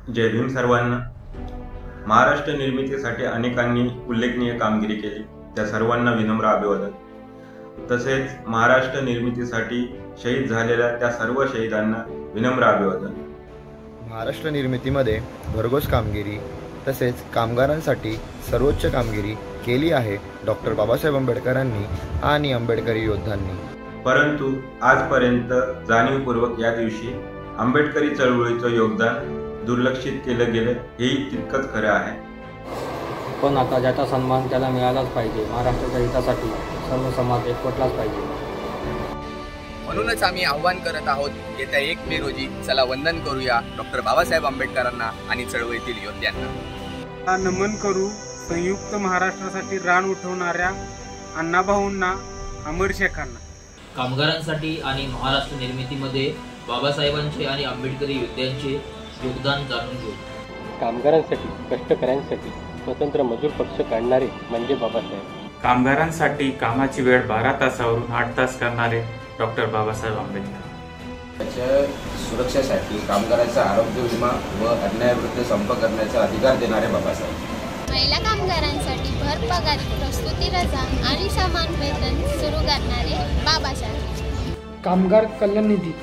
जय भीम सर्वांना। महाराष्ट्र निर्मितीसाठी अनेकांनी उल्लेखनीय कामगिरी केली, त्या सर्वांना विनम्र अभिवादन। तसेच महाराष्ट्र निर्मितीसाठी शहीद झालेल्या त्या सर्व शहीदांना विनम्र अभिवादन। महाराष्ट्र निर्मितीमध्ये भरघोस कामगिरी तसेच कामगारांसाठी सर्वोच्च कामगिरी केली आहे डॉक्टर बाबासाहेब आंबेडकरांनी आणि आंबेडकरी योद्धांनी। परंतु आजपर्यंत जाणीवपूर्वक या दिवशी आंबेडकरी चळवळीचं योगदान दुर्लक्षित केलं गेलं, हेही तितकंच खरं आहे। पण आता ज्याचा सन्मान त्याला मिळालाच पाहिजे। महाराष्ट्राच्या हितासाठी सर्व समाज एकवटलाच पाहिजे। म्हणूनच आम्ही आव्हान करत आहोत, येत्या 1 मे रोजी चला वंदन करूया डॉक्टर बाबासाहेब आंबेडकरांना आणि चळवळीतील योद्ध्यांना। नमन करू संयुक्त महाराष्ट्रासाठी रान उठवणाऱ्या अण्णाभाऊंना, अमर शेखांना। कामगारांसाठी आणि महाराष्ट्र निर्मितीमध्ये बाबासाहेबांचे आणि आंबेडकरी योद्ध्यांचे योगदान जाणून घेऊ। कामगारांसाठी, कष्टकऱ्यांसाठी स्वतंत्र मजूर पक्ष काढणारे म्हणजे बाबासाहेब। कामगारांसाठी कामाची वेळ 12 तासावरून 8 तास करणारे डॉक्टर बाबासाहेब आंबेडकर। त्याच्या सुरक्षेसाठी कामगारांचा आरोग्य विमा व अन्यायाविरुद्ध संप करण्याचा अधिकार देणारे बाबासाहेब। महिला कामगारांसाठी भर पगार, प्रस्तुती रजा आणि समान वेतन सुरू करणारे बाबासाहेब। कामगार कल्याण निधी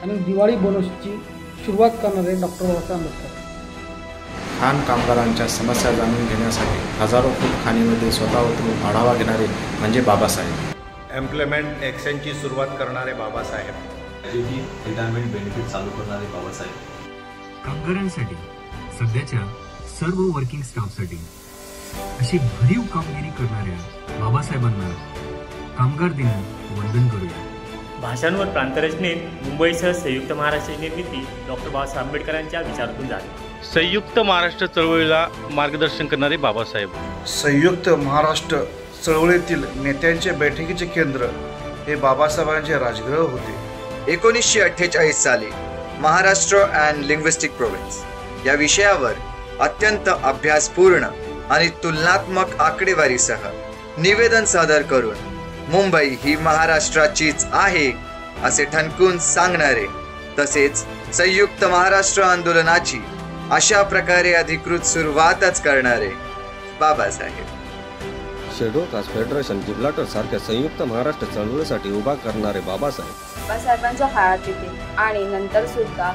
आणि दिवाळी बोनसची सुरुवात करणारे डॉक्टर बाबासाहेब आंबेडकर। खाण कामगारांच्या समस्या जाणून घेण्यासाठी हजारो फूट खाणीमध्ये स्वतः उतरून आढावा घेणारे म्हणजे बाबासाहेब। एम्प्लॉयमेंट एक्सचेंजची सुरुवात करणारे बाबासाहेब। रिटायरमेंट बेनिफिट चालू करणारे बाबासाहेब। कामगारांसाठी, सध्याच्या सर्व वर्किंग स्टाफसाठी अशी भरीव कामगिरी करणाऱ्या बाबासाहेबांना कामगार दिनात वंदन करूया। भाषांवर प्रांतरचनेत मुंबईसह संयुक्त महाराष्ट्राची निर्मिती डॉक्टर बाबासाहेब आंबेडकरांच्या विचारातून झाली। संयुक्त महाराष्ट्र चळवळीला मार्गदर्शन करणारे बाबासाहेब। संयुक्त महाराष्ट्र चळवळीतील नेत्यांचे बैठकीचे केंद्र हे बाबासाहेबांचे राजगृह होते। 1948 साली महाराष्ट्र अँड लिंग्विस्टिक प्रोव्हिन्स या विषयावर अत्यंत अभ्यासपूर्ण आणि तुलनात्मक आकडेवारीसह निवेदन सादर करून मुंबई ही महाराष्ट्राचीच आहे असे ठणकून सांगणारे, तसेच संयुक्त महाराष्ट्र आंदोलनाची अशा प्रकारे अधिकृत सुरुवातच करणारे Babasaheb. Schedule caste federation Gibraltar सारख्या संयुक्त महाराष्ट्र चळवळीसाठी उभा करणारे बाबासाहेब। बाबासाहेबांच्या हयातीतील आणि नंतर सुद्धा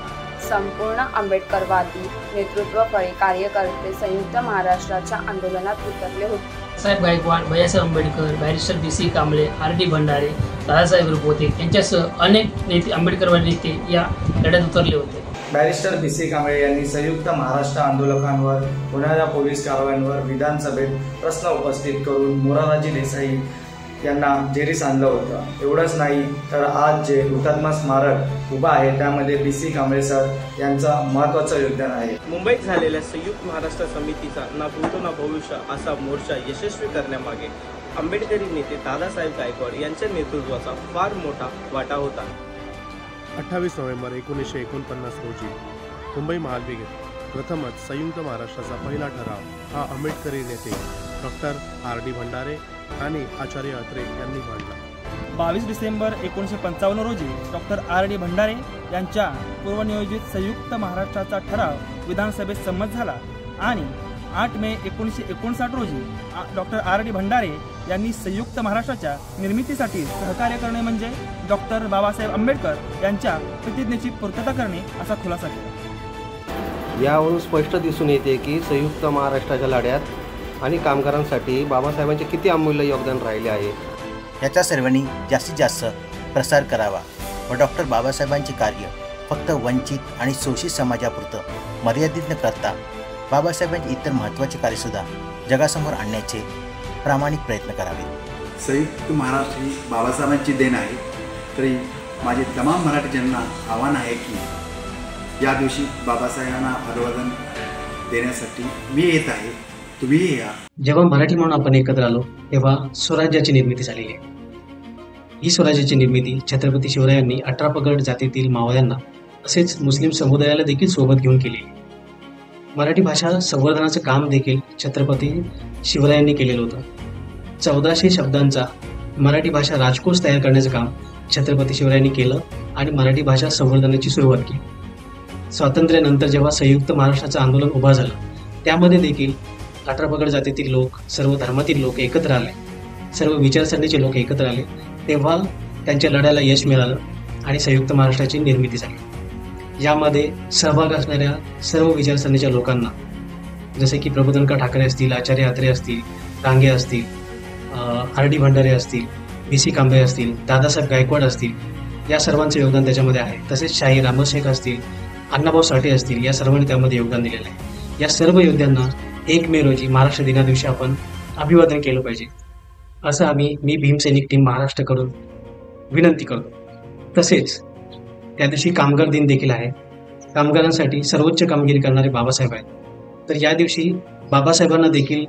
संपूर्ण आंबेडकरवादी नेतृत्वफळी कार्यकर्ते संयुक्त महाराष्ट्राच्या आंदोलनात उतरले होते। साहेब Gaikwad, Bhaiyasaheb Ambedkar, barrister BC Kamble, RD Bhandare, Dadasaheb Rupwate यांच्यासह अनेक नेते आंबेडकरवादी नेते या लढ्यात उतरले होते। बॅरिस्टर BC कांबळे यांनी संयुक्त महाराष्ट्र आंदोलकांवर होणाऱ्या पोलीस कारवायांवर विधानसभेत प्रश्न उपस्थित करून मोरारजी देसाई यांना जेरीस आणलं होतं। एवढंच नाही तर आज जे हुतात्मा स्मारक उभा आहे त्यामध्ये BC कांबळे सर यांचं महत्त्वाचं योगदान आहे। मुंबईत झालेल्या संयुक्त महाराष्ट्र समितीचा ना भूतो ना भविष्य असा मोर्चा यशस्वी करण्यामागे आंबेडकरी नेते दादासाहेब गायकवाड यांच्या नेतृत्वाचा फार मोठा वाटा होता। 28 नोव्हेंबर 1949 रोजी मुंबई महानगरीत प्रथमच संयुक्त महाराष्ट्राचा पहिला ठराव हा आंबेडकरी नेते डॉक्टर RD भंडारे आणि आचार्य अत्रे यांनी मांडला। 22 डिसेंबर 1955 रोजी डॉक्टर RD भंडारे यांच्या पूर्वनियोजित संयुक्त महाराष्ट्राचा ठराव विधानसभेत संमत झाला आणि 8 मे 1959 रोजी डॉक्टर RD भंडारे यांनी संयुक्त महाराष्ट्राच्या निर्मितीसाठी सहकार्य करणे म्हणजे डॉक्टर बाबासाहेब आंबेडकर यांच्या प्रतिज्ञेची पूर्तता करणे असा खुलासा केला। यावरून स्पष्ट दिसून येते की संयुक्त महाराष्ट्राच्या लढ्यात आणि कामगारांसाठी बाबासाहेबांचे किती अमूल्य योगदान राहिले आहे। याचा सर्वांनी जास्तीत जास्त प्रसार करावा व डॉक्टर बाबासाहेबांचे कार्य फक्त वंचित आणि शोषित समाजापुरतं मर्यादित न करता बाबासाहेबांचे इतर महत्त्वाचे कार्यसुद्धा जगासमोर आणण्याचे प्रामाणिक प्रयत्न करावे। संयुक्त महाराष्ट्र ही बाबासाहेबांची देण आहे, तरी माझे तमाम मराठीजनांना आव्हान आहे की या दिवशी बाबासाहेबांना अभिवादन देण्यासाठी मी येत आहे, तुम्ही या। जेव्हा मराठी म्हणून आपण एकत्र आलो तेव्हा स्वराज्याची निर्मिती झालेली आहे। ही स्वराज्याची निर्मिती छत्रपती शिवरायांनी 18 पगड जातीतील मावळ्यांना तसेच मुस्लिम समुदायाला देखील सोबत घेऊन केली। मराठी भाषा संवर्धनाचं काम देखील छत्रपती शिवरायांनी केलेलं होतं। 1400 शब्दांचा मराठी भाषा राजकोष तयार करण्याचं काम छत्रपती शिवरायांनी केलं आणि मराठी भाषा संवर्धनाची सुरुवात केली। स्वातंत्र्यानंतर जेव्हा संयुक्त महाराष्ट्राचं आंदोलन उभा झालं, त्यामध्ये देखील अठरापगड जातीतील लोक, सर्व धर्मातील लोक एकत्र आले, सर्व विचारसरणीचे लोक एकत्र आले, तेव्हा त्यांच्या लढ्याला यश मिळालं आणि संयुक्त महाराष्ट्राची निर्मिती झाली. यामध्ये सहभाग असणाऱ्या सर्व विचारसरणीच्या लोकांना, जसे की प्रबोधनकार ठाकरे असतील, आचार्य अत्रे असतील, रांगे असतील, RD भंडारे असतील, BC कांबळे असतील, दादासाहेब गायकवाड असतील, या सर्वांचं योगदान त्याच्यामध्ये आहे. तसेच शाही रामशेख असतील, अण्णाभाऊ साठे असतील, या सर्वांनी त्यामध्ये योगदान दिलेलं आहे. या सर्व योद्ध्यांना 1 मे रोजी महाराष्ट्र दिनादिवशी आपण अभिवादन केलं पाहिजे, असं मी भीमसैनिक टीम महाराष्ट्राकडून विनंती करतो. तसेच त्या दिवशी कामगार दिन देखील आहे. कामगारांसाठी सर्वोच्च कामगिरी करणारे बाबासाहेब आहेत, तर या दिवशी बाबासाहेबांना देखील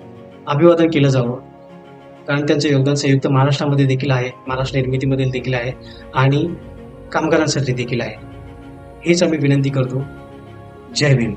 अभिवादन केलं जावं, कारण त्यांचं योगदान संयुक्त महाराष्ट्रामध्ये देखील आहे, महाराष्ट्र निर्मितीमध्ये देखील आहे आणि कामगारांसाठी देखील आहे. हेच आम्ही विनंती करतो. जय भीम.